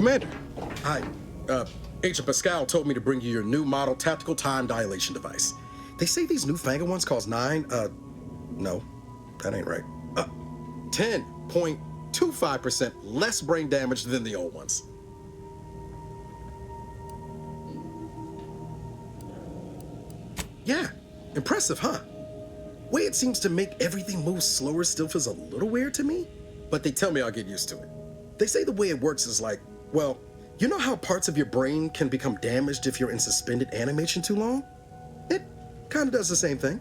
Commander, hi. Agent Pascal told me to bring you your new model tactical time dilation device. They say these newfangled ones cost no, that ain't right. 10.25% less brain damage than the old ones. Yeah, impressive, huh? Way it seems to make everything move slower still feels a little weird to me, but they tell me I'll get used to it. They say the way it works is like, well, you know how parts of your brain can become damaged if you're in suspended animation too long? It kind of does the same thing.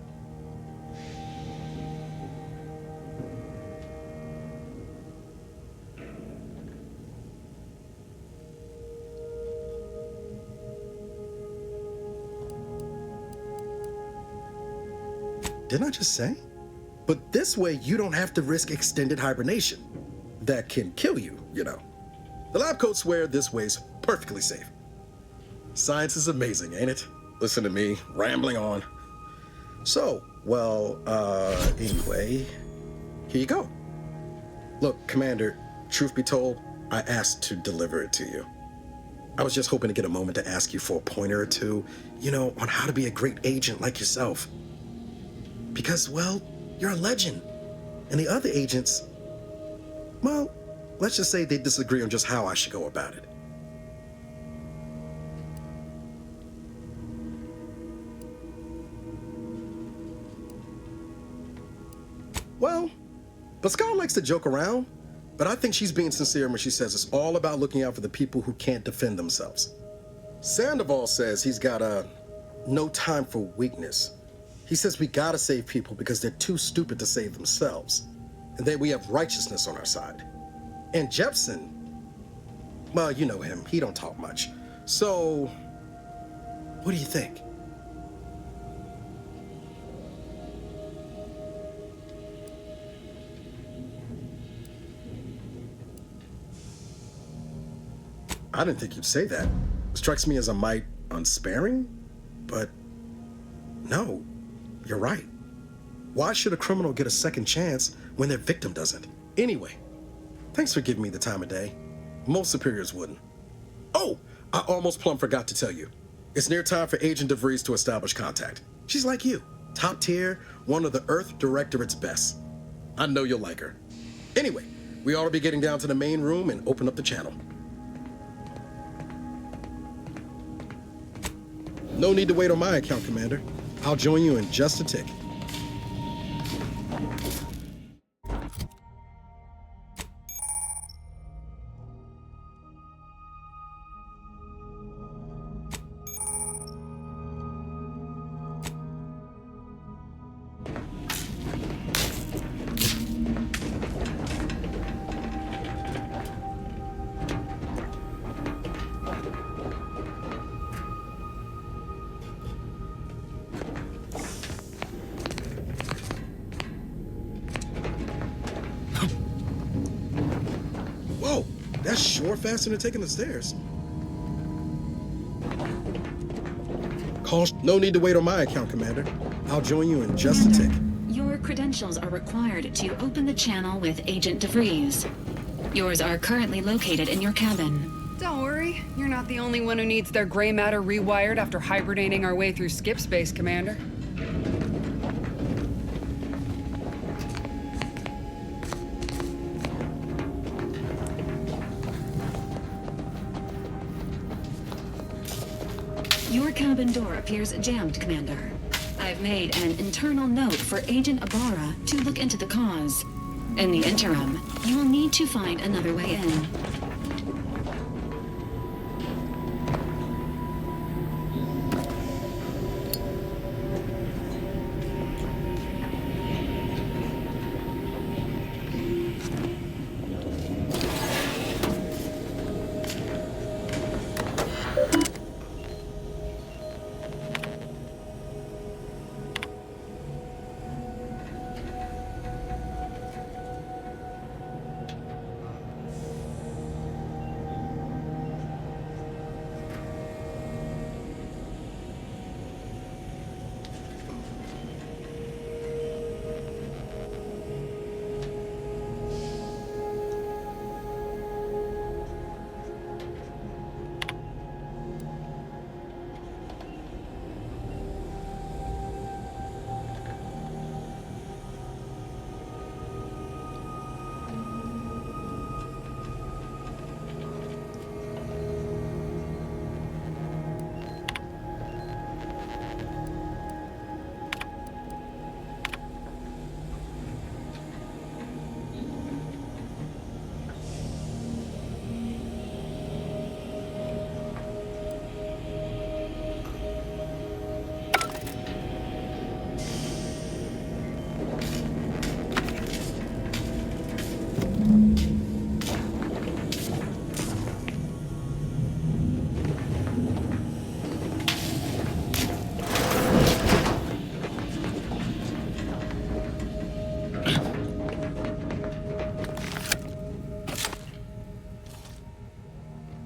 Didn't I just say? But this way you don't have to risk extended hibernation. That can kill you, you know. The lab coats swear this way's perfectly safe. Science is amazing, ain't it? Listen to me, rambling on. So, well, anyway, here you go. Look, Commander, truth be told, I asked to deliver it to you. I was just hoping to get a moment to ask you for a pointer or two, you know, on how to be a great agent like yourself. Because, well, you're a legend. And the other agents, well, let's just say they disagree on just how I should go about it. Well, Pascal likes to joke around, but I think she's being sincere when she says it's all about looking out for the people who can't defend themselves. Sandoval says he's got no time for weakness. He says we gotta save people because they're too stupid to save themselves. And then we have righteousness on our side. And Jepson, well, you know him, he don't talk much. So, what do you think? I didn't think you'd say that. Strikes me as a mite unsparing, but no, you're right. Why should a criminal get a second chance when their victim doesn't? Anyway, thanks for giving me the time of day. Most superiors wouldn't. Oh, I almost plumb forgot to tell you. It's near time for Agent de Vries to establish contact. She's like you, top tier, one of the Earth Directorate's best. I know you'll like her. Anyway, we ought to be getting down to the main room and open up the channel. No need to wait on my account, Commander. I'll join you in just a tick. Whoa, that's sure faster than taking the stairs. No need to wait on my account, Commander. I'll join you in just a tick. Your credentials are required to open the channel with Agent de Vries. Yours are currently located in your cabin. Don't worry, you're not the only one who needs their gray matter rewired after hibernating our way through skip space, Commander. Your cabin door appears jammed, Commander. I've made an internal note for Agent Abara to look into the cause. In the interim, you will need to find another way in.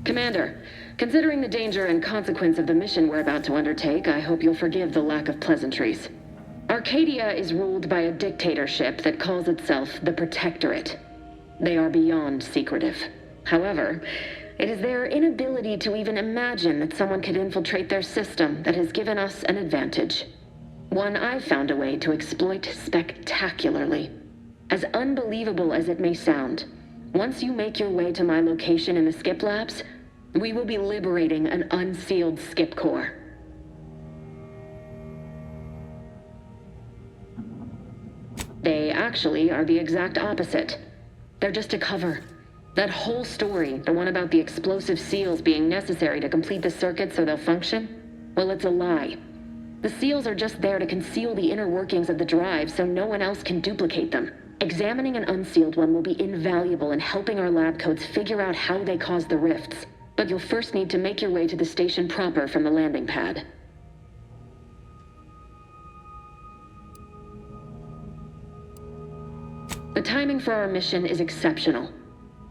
Commander, considering the danger and consequence of the mission we're about to undertake, I hope you'll forgive the lack of pleasantries. Arcadia is ruled by a dictatorship that calls itself the Protectorate. They are beyond secretive. However, it is their inability to even imagine that someone could infiltrate their system that has given us an advantage. One I've found a way to exploit spectacularly. As unbelievable as it may sound, once you make your way to my location in the Skip Labs, we will be liberating an unsealed Skip core. They actually are the exact opposite. They're just a cover. That whole story, the one about the explosive seals being necessary to complete the circuit so they'll function, well, it's a lie. The seals are just there to conceal the inner workings of the drive so no one else can duplicate them. Examining an unsealed one will be invaluable in helping our lab coats figure out how they cause the rifts. But you'll first need to make your way to the station proper from the landing pad. The timing for our mission is exceptional.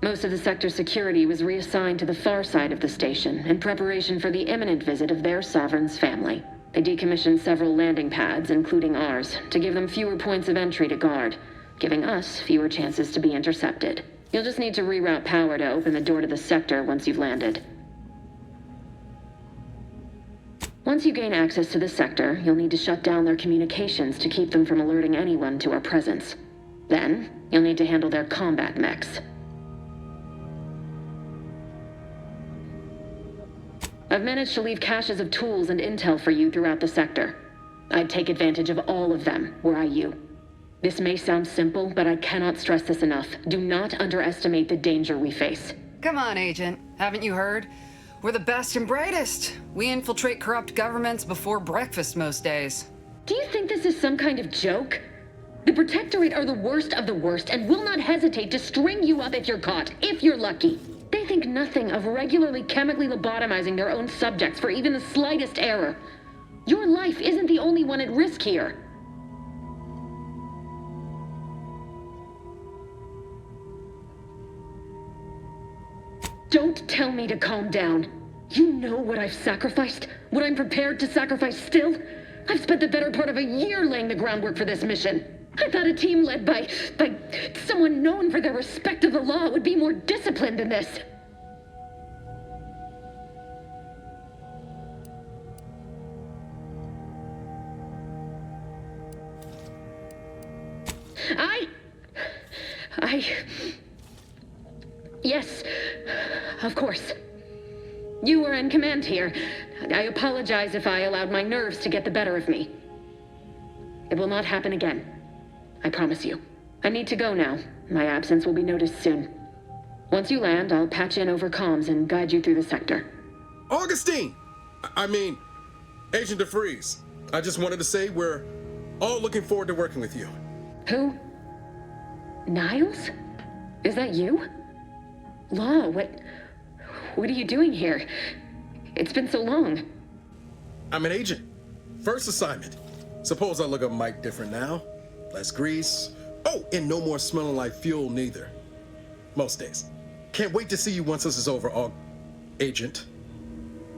Most of the sector's security was reassigned to the far side of the station in preparation for the imminent visit of their sovereign's family. They decommissioned several landing pads, including ours, to give them fewer points of entry to guard, giving us fewer chances to be intercepted. You'll just need to reroute power to open the door to the sector once you've landed. Once you gain access to the sector, you'll need to shut down their communications to keep them from alerting anyone to our presence. Then, you'll need to handle their combat mechs. I've managed to leave caches of tools and intel for you throughout the sector. I'd take advantage of all of them, were I you. This may sound simple, but I cannot stress this enough. Do not underestimate the danger we face. Come on, Agent. Haven't you heard? We're the best and brightest. We infiltrate corrupt governments before breakfast most days. Do you think this is some kind of joke? The Protectorate are the worst of the worst and will not hesitate to string you up if you're caught, if you're lucky. They think nothing of regularly chemically lobotomizing their own subjects for even the slightest error. Your life isn't the only one at risk here. Don't tell me to calm down. You know what I've sacrificed, what I'm prepared to sacrifice still. I've spent the better part of a year laying the groundwork for this mission. I thought a team led by someone known for their respect of the law would be more disciplined than this. Yes, of course. You were in command here. I apologize if I allowed my nerves to get the better of me. It will not happen again. I promise you. I need to go now. My absence will be noticed soon. Once you land, I'll patch in over comms and guide you through the sector. Augustine! Agent de Vries. I just wanted to say we're all looking forward to working with you. Who? Niles? Is that you? Law, what are you doing here? It's been so long. I'm an agent. First assignment. Suppose I look a mite different now. Less grease. Oh, and no more smelling like fuel neither. Most days. Can't wait to see you once this is over, Agent.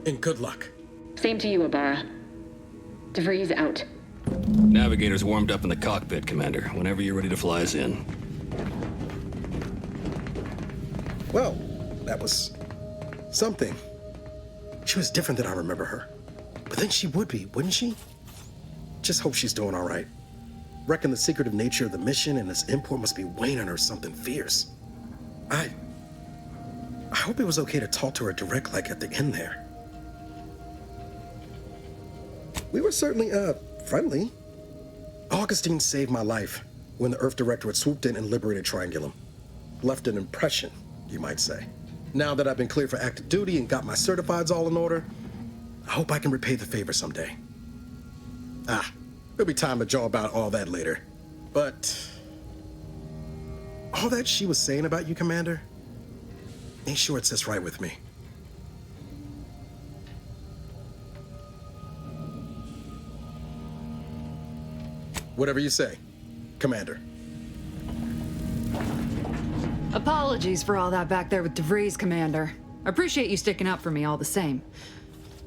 And good luck. Same to you, Abara. De Vries out. Navigator's warmed up in the cockpit, Commander. Whenever you're ready to fly us in. Well, that was something. She was different than I remember her. But then she would be, wouldn't she? Just hope she's doing all right. Reckon the secretive nature of the mission and this import must be weighing on her something fierce. I hope it was okay to talk to her direct like at the end there. We were certainly, friendly. Augustine saved my life when the Earth Directorate swooped in and liberated Triangulum. Left an impression, you might say. Now that I've been cleared for active duty and got my certifieds all in order, I hope I can repay the favor someday. There'll be time to jaw about all that later. But all that she was saying about you, Commander, ain't sure it sits right with me. Whatever you say, Commander. Apologies for all that back there with De Vries, Commander. I appreciate you sticking up for me all the same.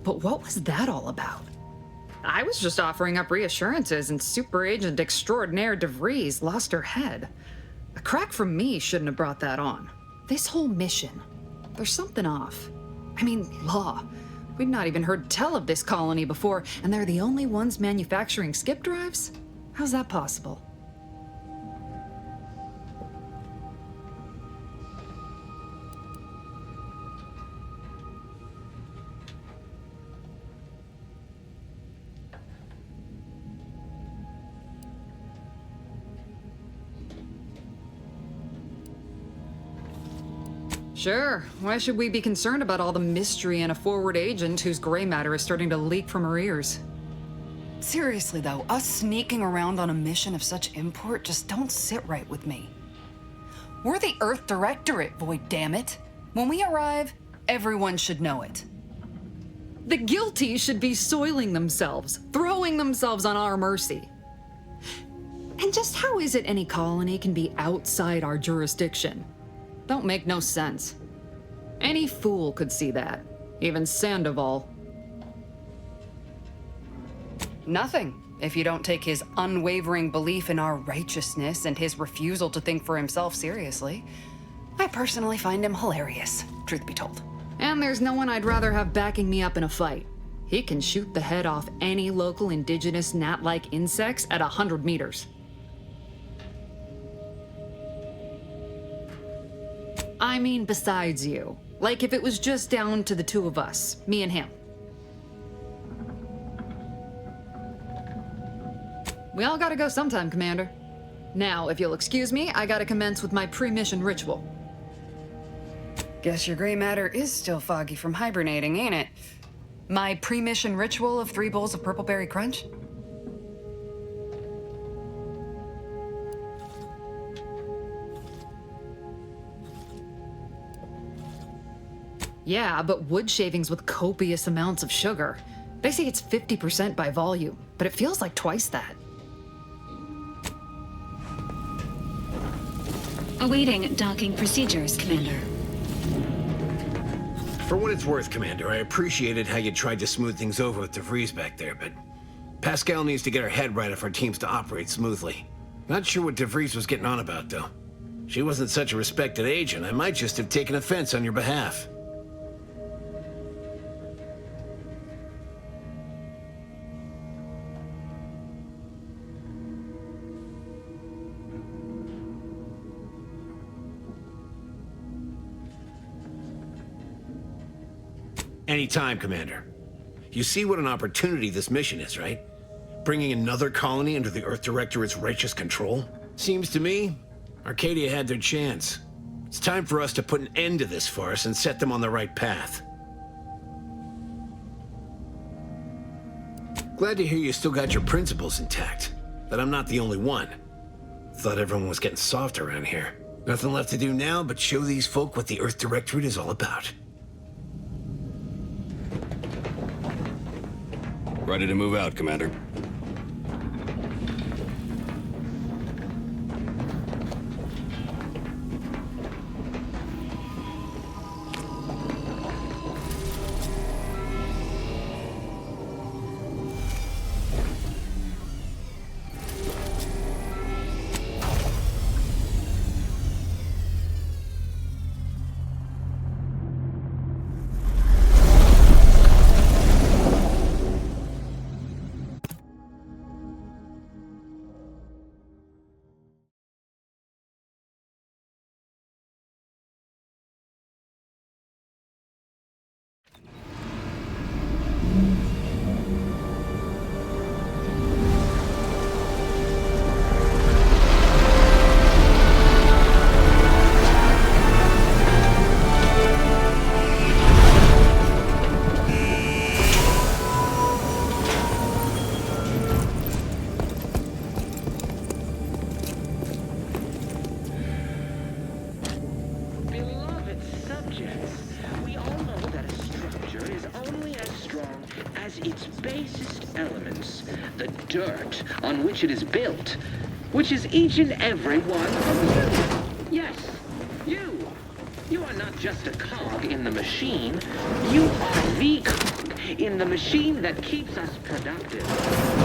But what was that all about? I was just offering up reassurances and Super Agent Extraordinaire De Vries lost her head. A crack from me shouldn't have brought that on. This whole mission, there's something off. I mean, law. We'd not even heard tell of this colony before, and they're the only ones manufacturing skip drives? How's that possible? Sure. Why should we be concerned about all the mystery in a forward agent whose gray matter is starting to leak from her ears? Seriously though, us sneaking around on a mission of such import just don't sit right with me. We're the Earth Directorate, boy, damn it. When we arrive, everyone should know it. The guilty should be soiling themselves, throwing themselves on our mercy. And just how is it any colony can be outside our jurisdiction? Don't make no sense. Any fool could see that. Even Sandoval. Nothing, if you don't take his unwavering belief in our righteousness and his refusal to think for himself seriously. I personally find him hilarious, truth be told. And there's no one I'd rather have backing me up in a fight. He can shoot the head off any local indigenous gnat-like insects at 100 meters. I mean, besides you. Like if it was just down to the two of us, me and him. We all gotta go sometime, Commander. Now, if you'll excuse me, I gotta commence with my pre-mission ritual. Guess your gray matter is still foggy from hibernating, ain't it? My pre-mission ritual of 3 bowls of purple berry crunch? Yeah, but wood shavings with copious amounts of sugar. They say it's 50% by volume, but it feels like twice that. Awaiting docking procedures, Commander. For what it's worth, Commander, I appreciated how you tried to smooth things over with De Vries back there, but Pascal needs to get her head right if our team's to operate smoothly. Not sure what De Vries was getting on about, though. She wasn't such a respected agent. I might just have taken offense on your behalf. Anytime, Commander. You see what an opportunity this mission is, right? Bringing another colony under the Earth Directorate's righteous control? Seems to me, Arcadia had their chance. It's time for us to put an end to this farce and set them on the right path. Glad to hear you still got your principles intact. That I'm not the only one. Thought everyone was getting soft around here. Nothing left to do now but show these folk what the Earth Directorate is all about. Ready to move out, Commander. Dirt on which it is built, which is each and every one of you. Yes, you. You are not just a cog in the machine. You are the cog in the machine that keeps us productive.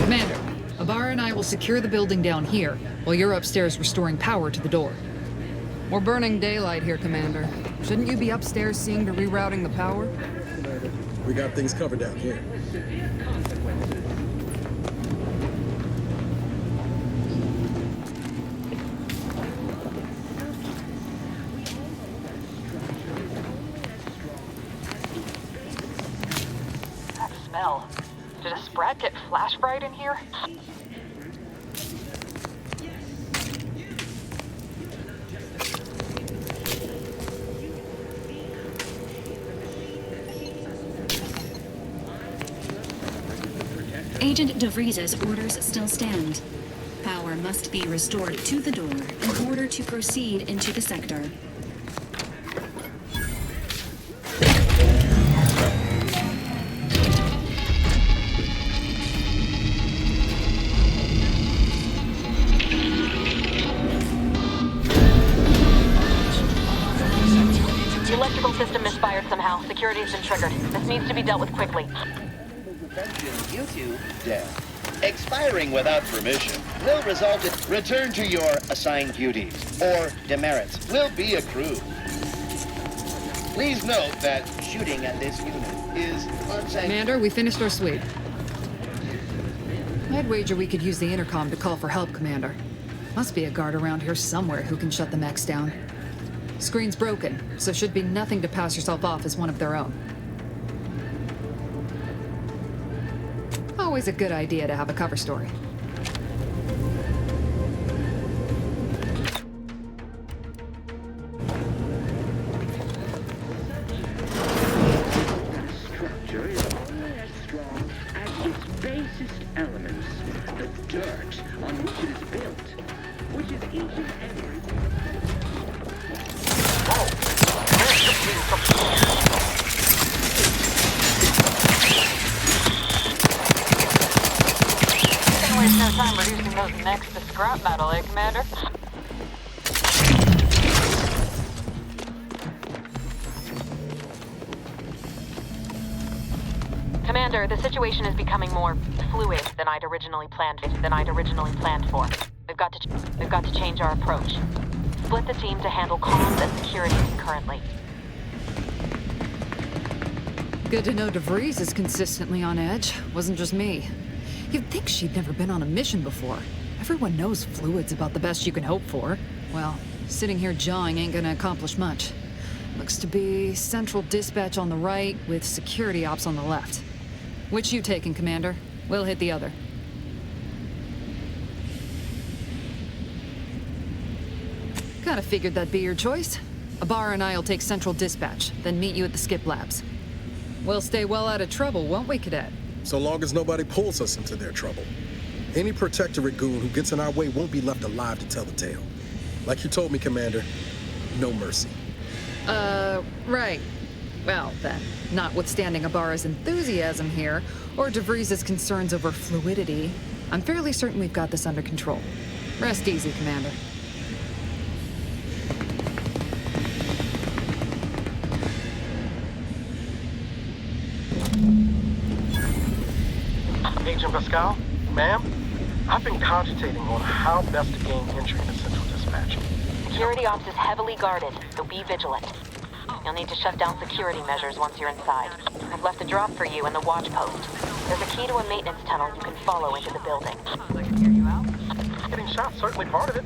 Commander, Abara and I will secure the building down here, while you're upstairs restoring power to the door. We're burning daylight here, Commander. Shouldn't you be upstairs seeing to rerouting the power? We got things covered down here. That smell. Did a sprat get flash fried in here? Agent De Vries's orders still stand. Power must be restored to the door in order to proceed into the sector. The electrical system misfired somehow. Security has been triggered. This needs to be dealt with quickly. Due to death. Expiring without permission will result in return to your assigned duties, or demerits will be accrued. Please note that shooting at this unit is unsanctioned. Commander, we finished our sweep. I'd wager we could use the intercom to call for help, Commander. Must be a guard around here somewhere who can shut the mechs down. Screen's broken, so should be nothing to pass yourself off as one of their own. Always a good idea to have a cover story. Structure is only as strong as its basest elements, the dirt on which it is built, which is each and every... Waste no time reducing those necks to scrap metal, eh, Commander? Commander, the situation is becoming more fluid than I'd originally planned for. We've got to change our approach. Split the team to handle comms and security concurrently. Good to know De Vries is consistently on edge. Wasn't just me. You'd think she'd never been on a mission before. Everyone knows fluid's about the best you can hope for. Well, sitting here jawing ain't gonna accomplish much. Looks to be central dispatch on the right with security ops on the left. Which you taking, Commander? We'll hit the other. Kinda figured that'd be your choice. Abara and I'll take central dispatch, then meet you at the skip labs. We'll stay well out of trouble, won't we, Cadet? So long as nobody pulls us into their trouble. Any Protectorate goon who gets in our way won't be left alive to tell the tale. Like you told me, Commander, no mercy. Right. Well, then, notwithstanding Abara's enthusiasm here, or De Vries' concerns over fluidity, I'm fairly certain we've got this under control. Rest easy, Commander. Agent Pascal, ma'am, I've been cogitating on how best to gain entry into Central Dispatch. Security ops is heavily guarded, so be vigilant. You'll need to shut down security measures once you're inside. I've left a drop for you in the watch post. There's a key to a maintenance tunnel you can follow into the building. I can hear you out. Getting shot's certainly part of it.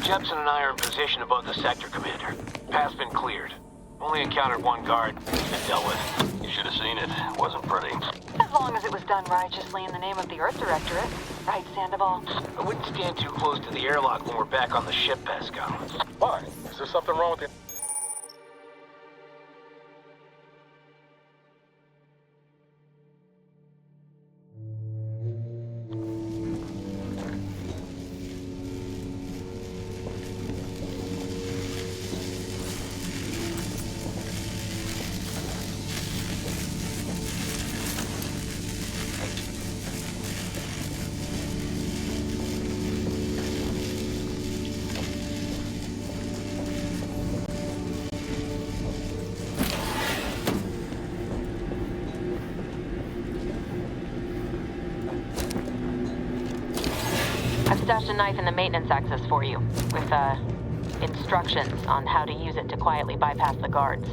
Jepson and I are in position above the sector, Commander. Path's been cleared. Only encountered one guard. He's been dealt with. You should have seen it. It wasn't pretty. As long as it was done righteously in the name of the Earth Directorate. Right, Sandoval? I wouldn't stand too close to the airlock when we're back on the ship, Pascal. Why? Is there something wrong with it? I've stashed a knife in the maintenance access for you, with, instructions on how to use it to quietly bypass the guards.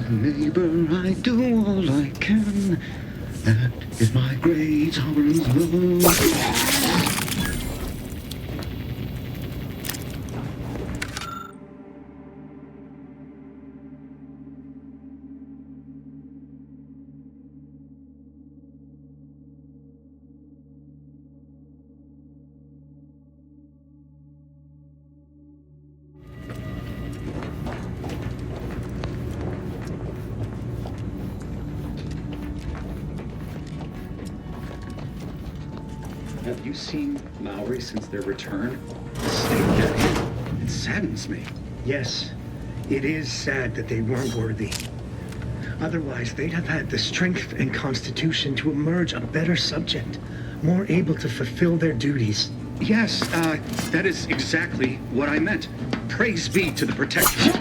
Neighbor, I do all I can. That is my great tolerance love. Have you seen Lowry since their return? The state they're in. It saddens me. Yes, it is sad that they weren't worthy. Otherwise, they'd have had the strength and constitution to emerge a better subject, more able to fulfill their duties. Yes, that is exactly what I meant. Praise be to the Protector.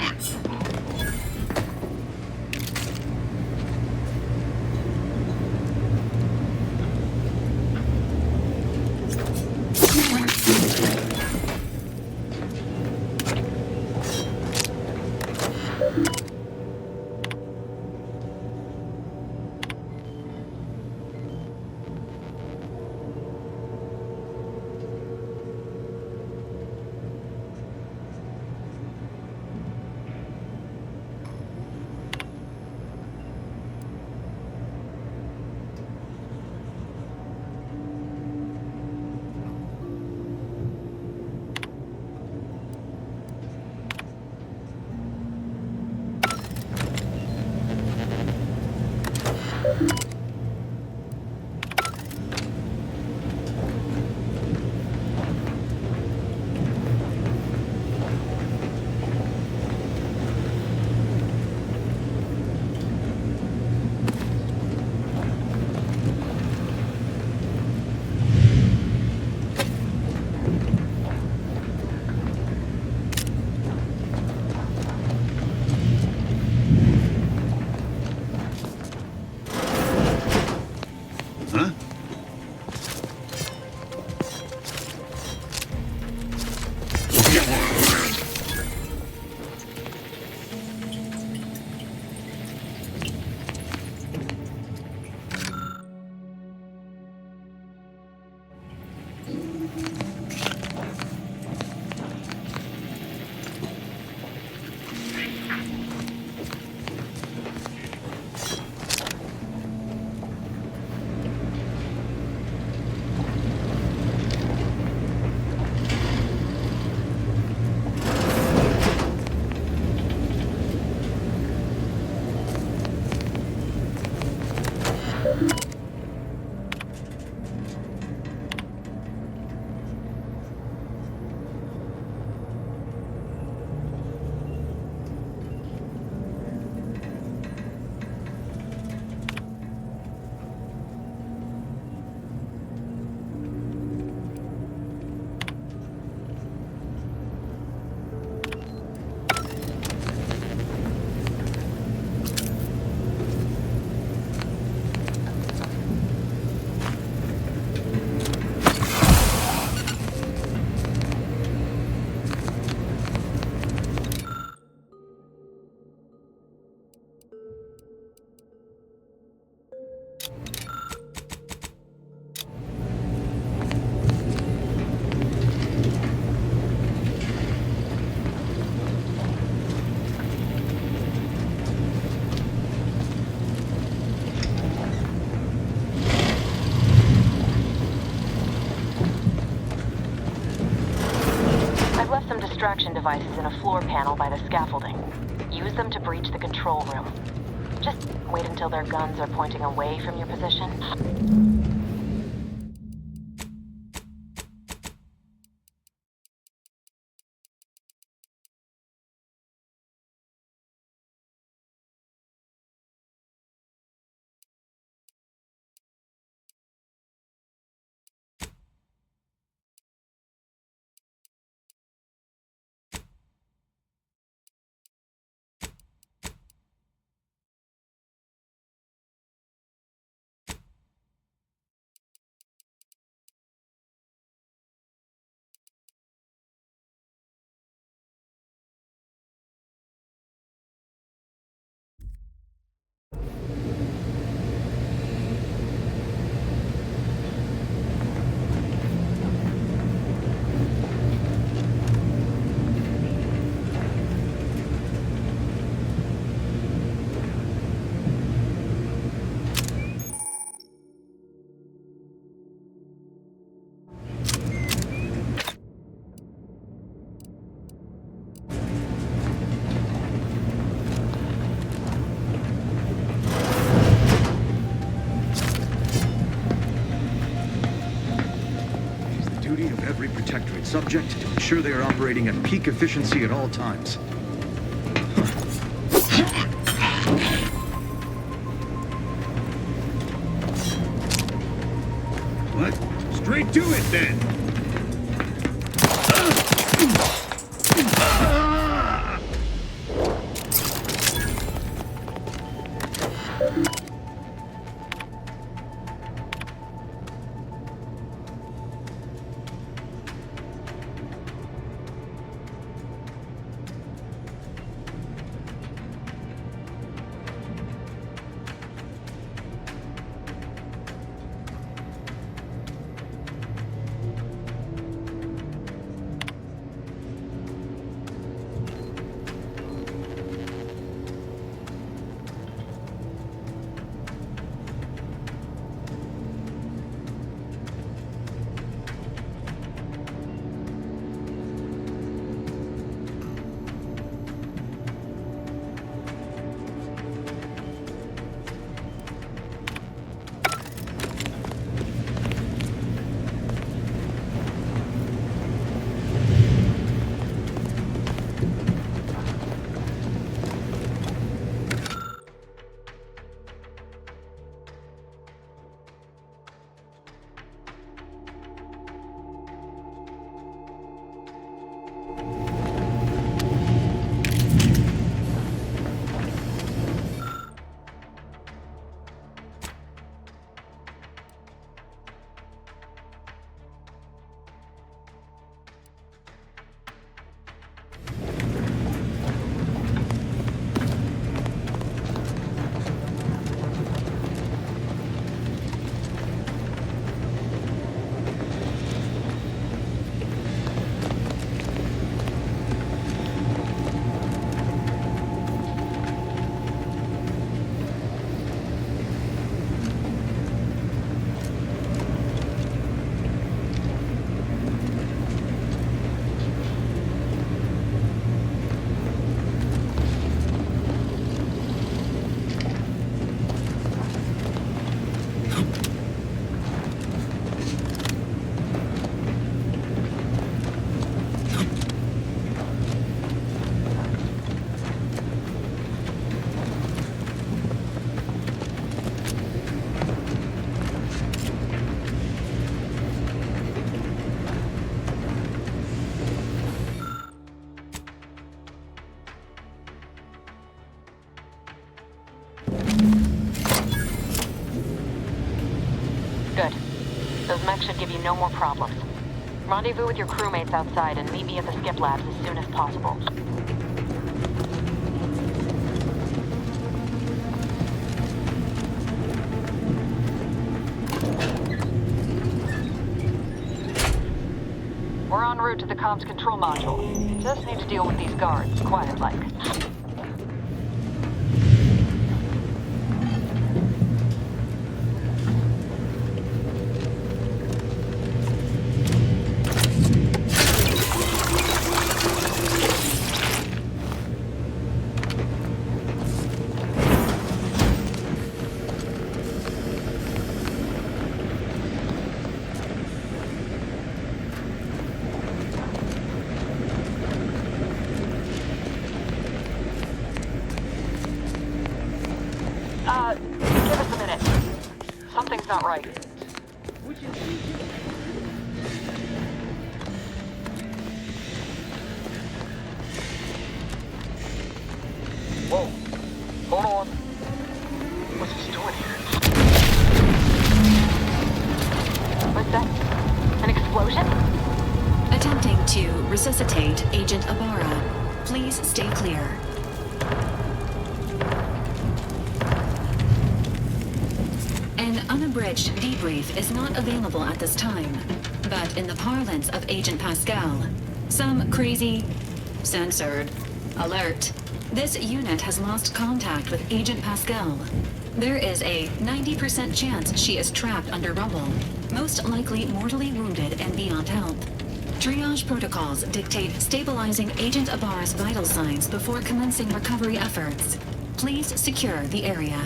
extraction devices in a floor panel by the scaffolding. Use them to breach the control room. Just wait until their guns are pointing away from your position. Every Protectorate subject to ensure they are operating at peak efficiency at all times. What? Straight to it, then! Good. Those mechs should give you no more problems. Rendezvous with your crewmates outside and meet me at the skip labs as soon as possible. We're en route to the comms control module. Just need to deal with these guards, quiet-like. Something's not right. Whoa. Hold on. What's he doing here? What's that? An explosion? Attempting to resuscitate Agent Abara. Please stay clear. An unabridged debrief is not available at this time, but in the parlance of Agent Pascal, some crazy, censored, alert. This unit has lost contact with Agent Pascal. There is a 90% chance she is trapped under rubble, most likely mortally wounded and beyond help. Triage protocols dictate stabilizing Agent Abara's vital signs before commencing recovery efforts. Please secure the area.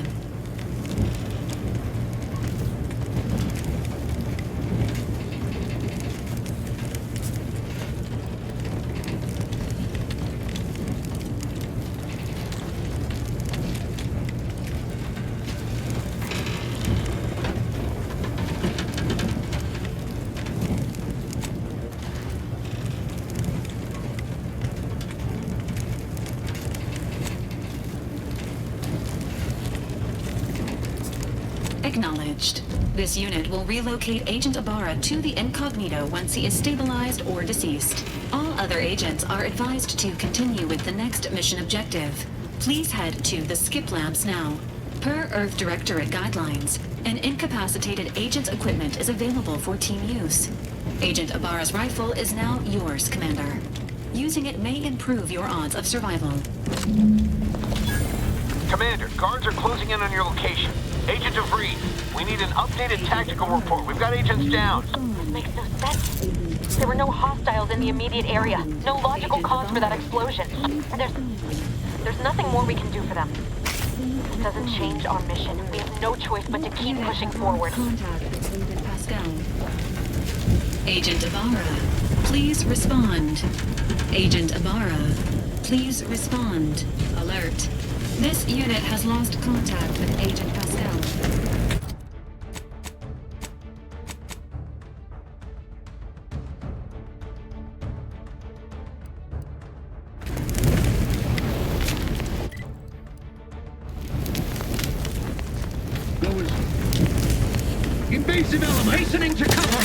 Acknowledged. This unit will relocate Agent Abara to the incognito once he is stabilized or deceased. All other agents are advised to continue with the next mission objective. Please head to the skip labs now. Per Earth Directorate guidelines, an incapacitated agent's equipment is available for team use. Agent Abara's rifle is now yours, Commander. Using it may improve your odds of survival. Commander, guards are closing in on your location. Agent de Vries, we need an updated tactical report. We've got agents down. This makes no sense. There were no hostiles in the immediate area. No logical cause for that explosion. There's nothing more we can do for them. This doesn't change our mission. We have no choice but to keep pushing forward. Contact with Agent Pascal. Agent Abara, please respond. Agent Abara, please respond. Alert. This unit has lost contact with Agent Pascal. Invasive element! Hastening to cover!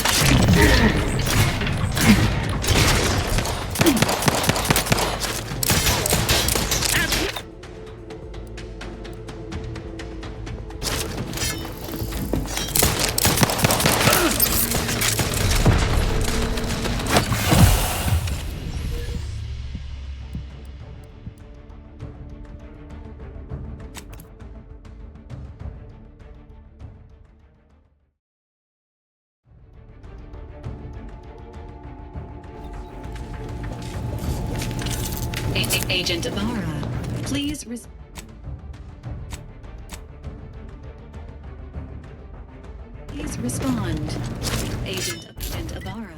Agent Abara, please please respond. Agent Abara.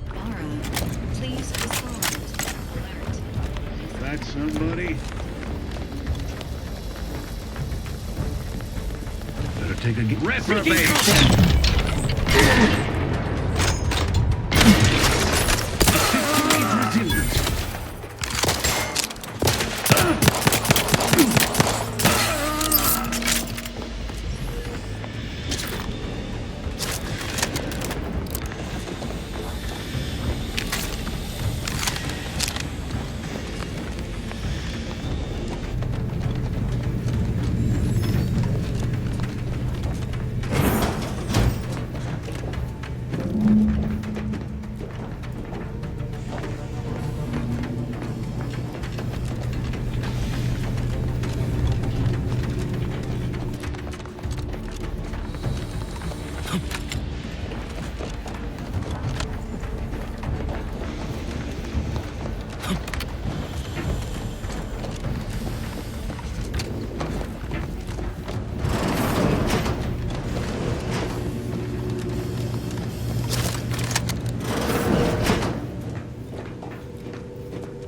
Abara, please respond. Alert. Is that somebody? Better take a reprobate.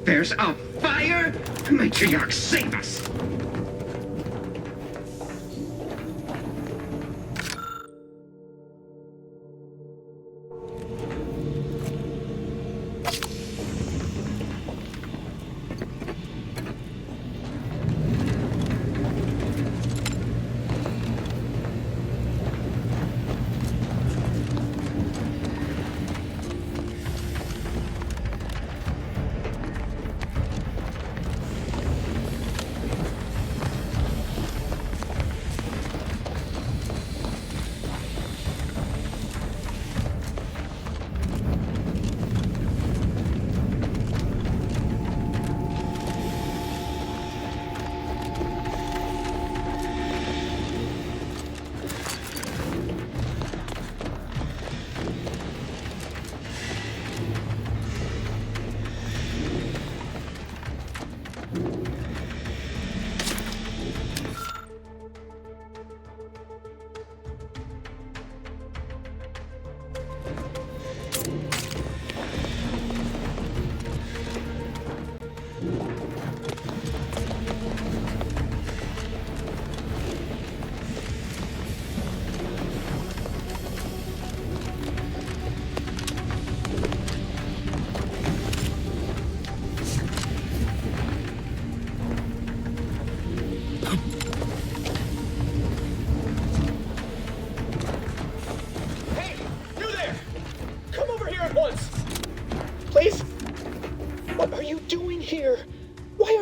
There's a fire? Matriarch, save us!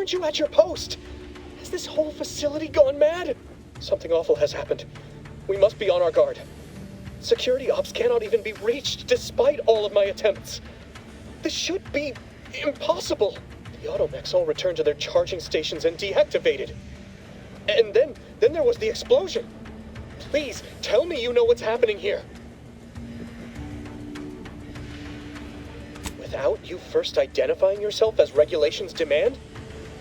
Aren't you at your post? Has this whole facility gone mad? Something awful has happened. We must be on our guard. Security ops cannot even be reached despite all of my attempts. This should be impossible. The automechs all returned to their charging stations and deactivated. And then there was the explosion. Please, tell me you know what's happening here. Without you first identifying yourself as regulations demand,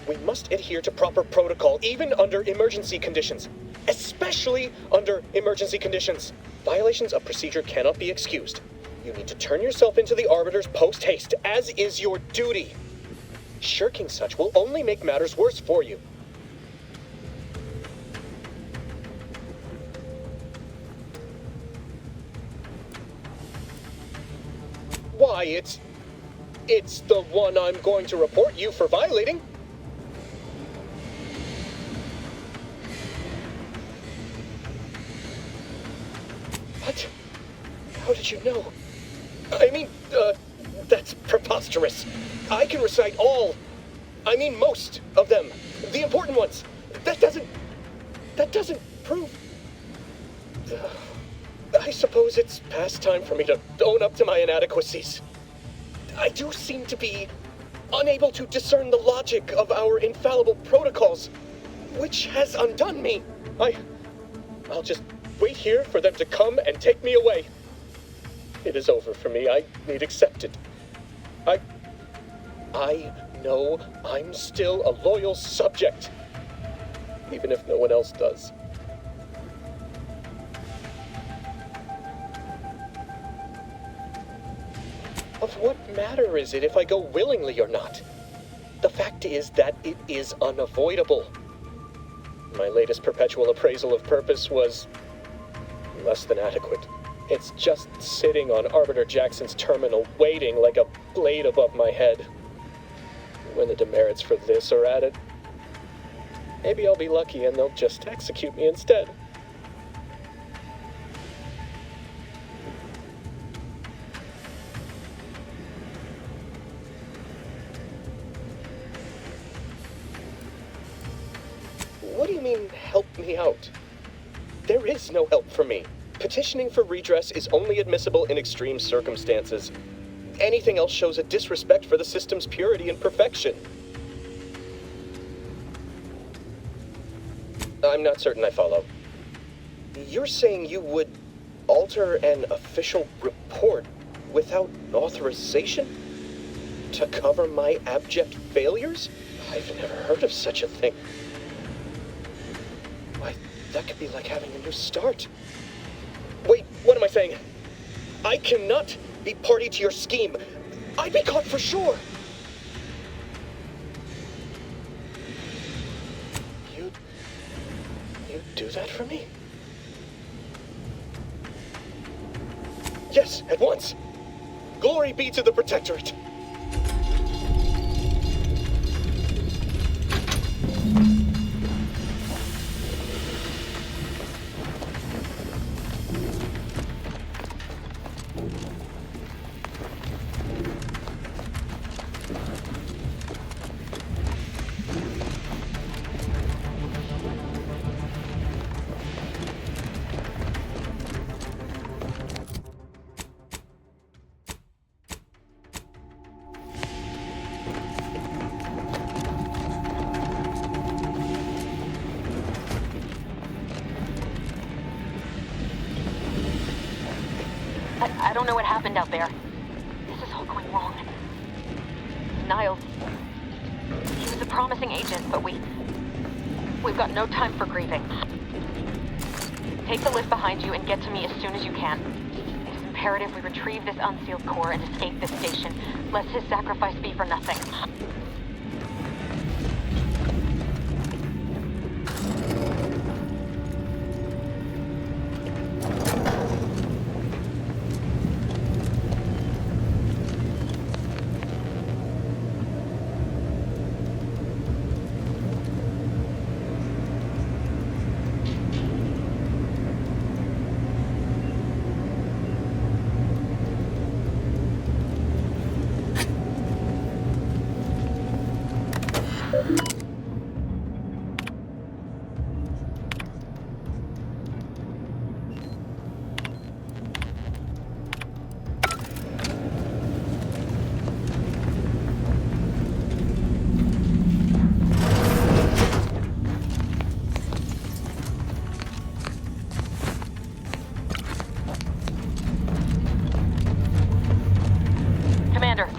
we must adhere to proper protocol, even under emergency conditions. Especially under emergency conditions. Violations of procedure cannot be excused. You need to turn yourself into the Arbiters post-haste, as is your duty. Shirking such will only make matters worse for you. Why, it's the one I'm going to report you for violating. What? How did you know? I mean, that's preposterous. I can recite most of them. The important ones. That doesn't prove... I suppose it's past time for me to own up to my inadequacies. I do seem to be unable to discern the logic of our infallible protocols, which has undone me. I'll just wait here for them to come and take me away. It is over for me. I need accepted. I know I'm still a loyal subject, even if no one else does. Of what matter is it if I go willingly or not? The fact is that it is unavoidable. My latest perpetual appraisal of purpose was less than adequate. It's just sitting on Arbiter Jackson's terminal, waiting like a blade above my head. When the demerits for this are added, maybe I'll be lucky and they'll just execute me instead. What do you mean, help me out? There is no help for me. Petitioning for redress is only admissible in extreme circumstances. Anything else shows a disrespect for the system's purity and perfection. I'm not certain I follow. You're saying you would alter an official report without authorization? To cover my abject failures? I've never heard of such a thing. Why, that could be like having a new start. Wait, what am I saying? I cannot be party to your scheme. I'd be caught for sure. You'd do that for me? Yes, at once. Glory be to the Protectorate. I don't know what happened out there. This is all going wrong. Niles, he was a promising agent, but we've got no time for grieving. Take the lift behind you and get to me as soon as you can. It is imperative we retrieve this unsealed core and escape this station, lest his sacrifice be for nothing.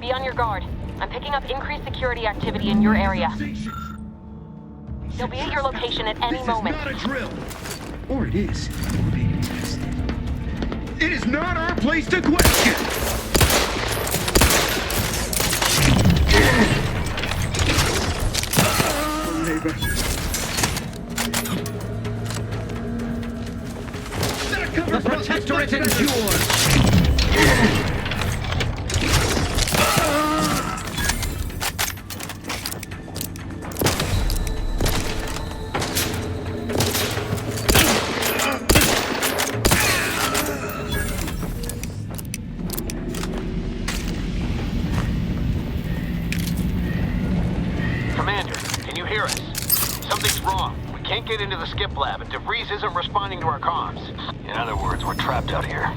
Be on your guard. I'm picking up increased security activity in your area. They'll be at your location at any moment. This is not a drill! Or it is. We're being tested. It is not our place to question! Oh, neighbor. The Protectorate endures! Commander, can you hear us? Something's wrong. We can't get into the skip lab, and De Vries isn't responding to our comms. In other words, we're trapped out here.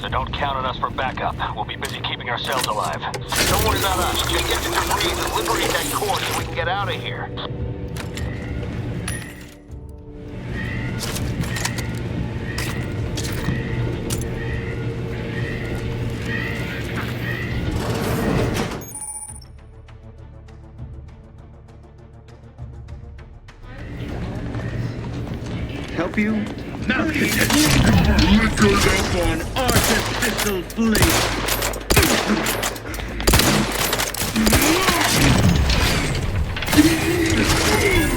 So don't count on us for backup. We'll be busy keeping ourselves alive. Don't worry about us. Just get to De Vries and liberate that core so we can get out of here. Help you? Malcontent! Liquored up on artificial blade!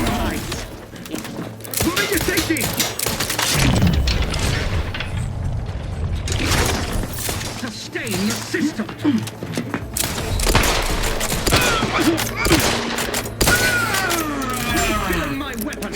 Right! Moving to safety! Sustain the system! Refill my weapon!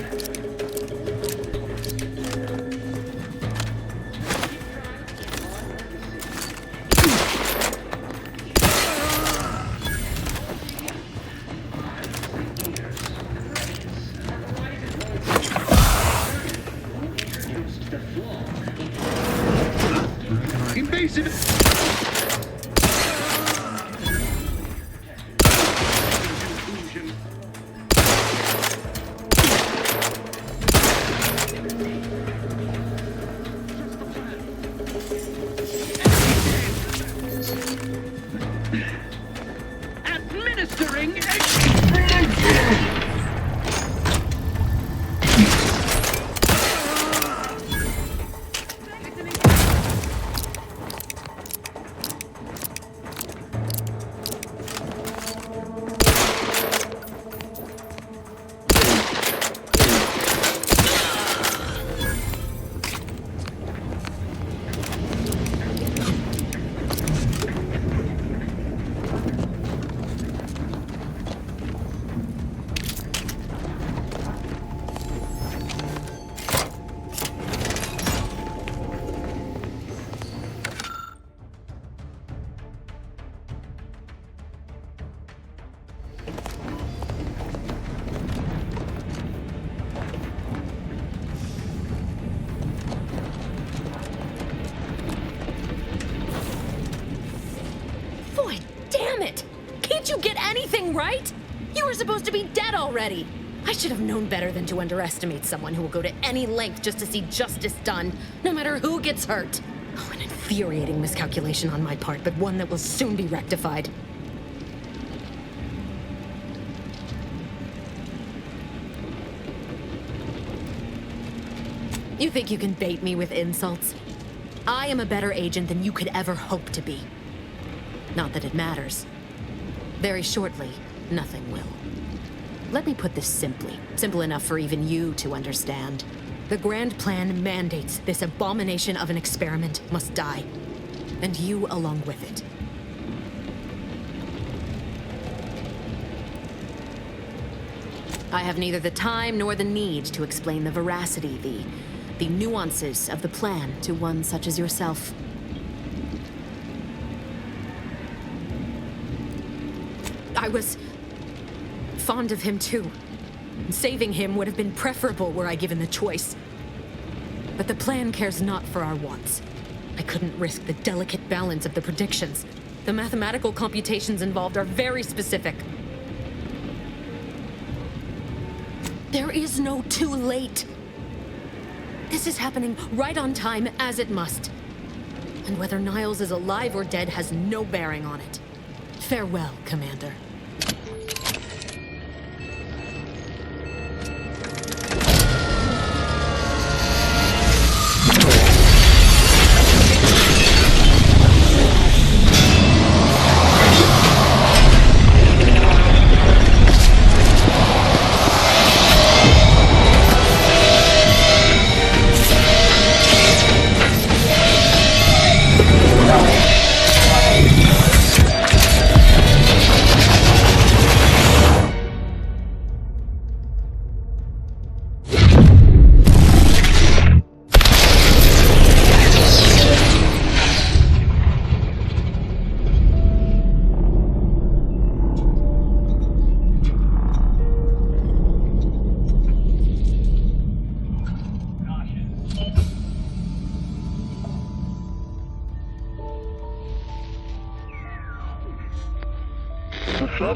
Invasive! Administering right? You were supposed to be dead already. I should have known better than to underestimate someone who will go to any length just to see justice done, no matter who gets hurt. Oh, an infuriating miscalculation on my part, but one that will soon be rectified. You think you can bait me with insults? I am a better agent than you could ever hope to be. Not that it matters. Very shortly, nothing will. Let me put this simply, simple enough for even you to understand. The grand plan mandates this abomination of an experiment must die, and you along with it. I have neither the time nor the need to explain the veracity, the nuances of the plan to one such as yourself. I was fond of him too. Saving him would have been preferable were I given the choice. But the plan cares not for our wants. I couldn't risk the delicate balance of the predictions. The mathematical computations involved are very specific. There is no too late. This is happening right on time, as it must. And whether Niles is alive or dead has no bearing on it. Farewell, Commander.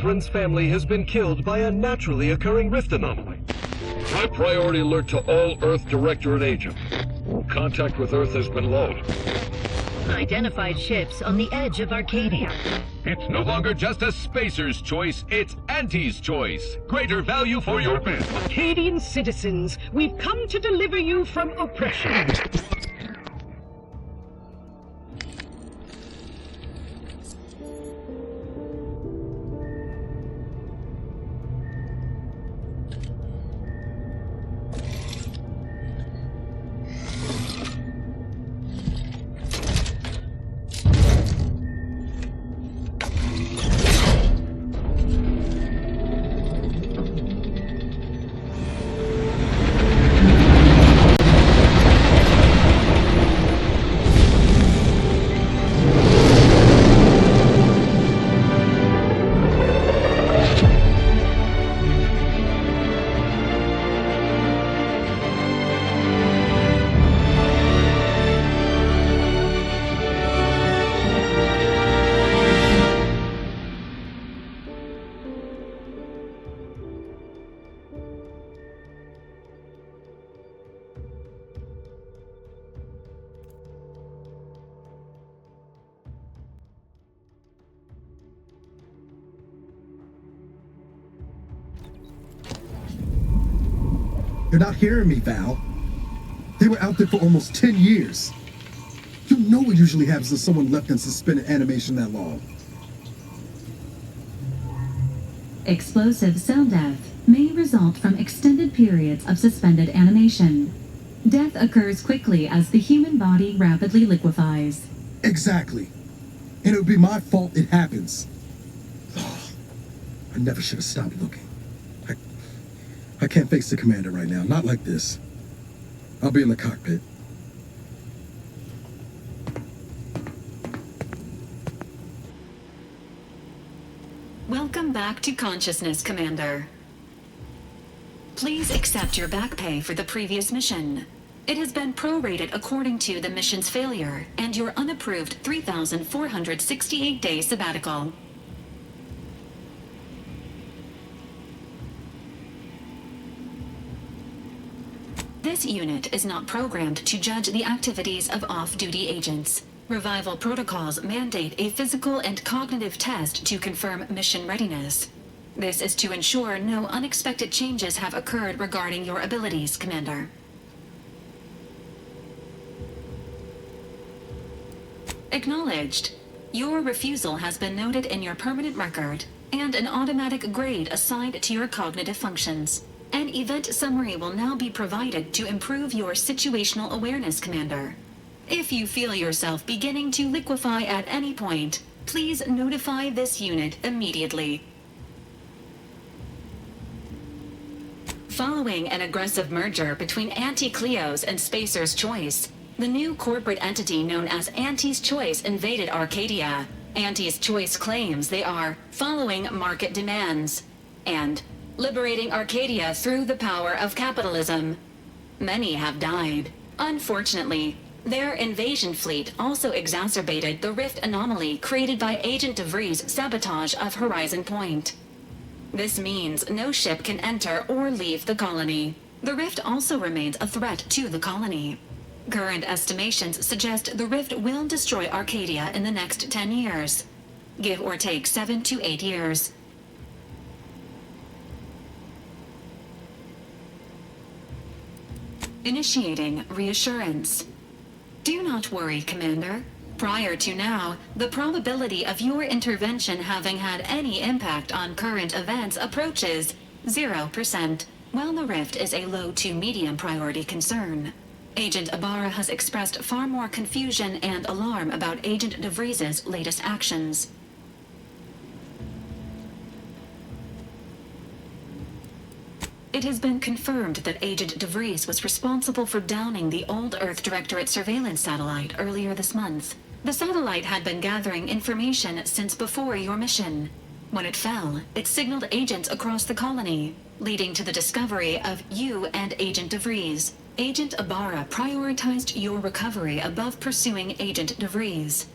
Sovereign's family has been killed by a naturally occurring rift anomaly. High priority alert to all Earth Directorate agents. Contact with Earth has been low. Identified ships on the edge of Arcadia. It's no longer just a spacer's choice, it's Auntie's choice. Greater value for your men. Arcadian citizens, we've come to deliver you from oppression. You're not hearing me, Val. They were out there for almost 10 years. You know what usually happens to someone left in suspended animation that long. Explosive cell death may result from extended periods of suspended animation. Death occurs quickly as the human body rapidly liquefies. Exactly. And it would be my fault it happens. I never should have stopped looking. I can't face the commander right now, not like this. I'll be in the cockpit. Welcome back to consciousness, Commander. Please accept your back pay for the previous mission. It has been prorated according to the mission's failure and your unapproved 3,468-day sabbatical. This unit is not programmed to judge the activities of off-duty agents. Revival protocols mandate a physical and cognitive test to confirm mission readiness. This is to ensure no unexpected changes have occurred regarding your abilities, Commander. Acknowledged. Your refusal has been noted in your permanent record, and an automatic grade assigned to your cognitive functions. An event summary will now be provided to improve your situational awareness, Commander. If you feel yourself beginning to liquefy at any point, please notify this unit immediately. Following an aggressive merger between Anti-Cleo's and Spacer's Choice, the new corporate entity known as Auntie's Choice invaded Arcadia. Auntie's Choice claims they are following market demands and liberating Arcadia through the power of capitalism. Many have died. Unfortunately, their invasion fleet also exacerbated the rift anomaly created by Agent de Vries' sabotage of Horizon Point. This means no ship can enter or leave the colony. The rift also remains a threat to the colony. Current estimations suggest the rift will destroy Arcadia in the next 10 years. Give or take 7 to 8 years. Initiating reassurance. Do not worry, Commander. Prior to now, the probability of your intervention having had any impact on current events approaches 0%, while the rift is a low to medium priority concern. Agent Abara has expressed far more confusion and alarm about Agent de Vries' latest actions. It has been confirmed that Agent de Vries was responsible for downing the old Earth Directorate surveillance satellite earlier this month. The satellite had been gathering information since before your mission. When it fell, it signaled agents across the colony, leading to the discovery of you and Agent de Vries. Agent Abara prioritized your recovery above pursuing Agent de Vries.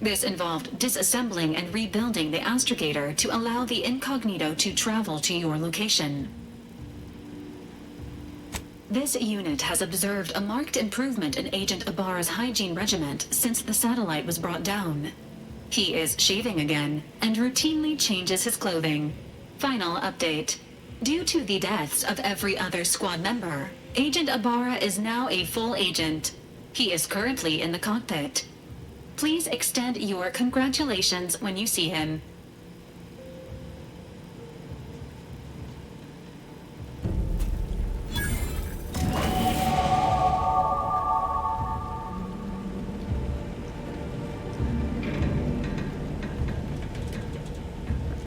This involved disassembling and rebuilding the astrogator to allow the incognito to travel to your location. This unit has observed a marked improvement in Agent Abara's hygiene regiment since the satellite was brought down. He is shaving again and routinely changes his clothing. Final update. Due to the deaths of every other squad member, Agent Abara is now a full agent. He is currently in the cockpit. Please extend your congratulations when you see him.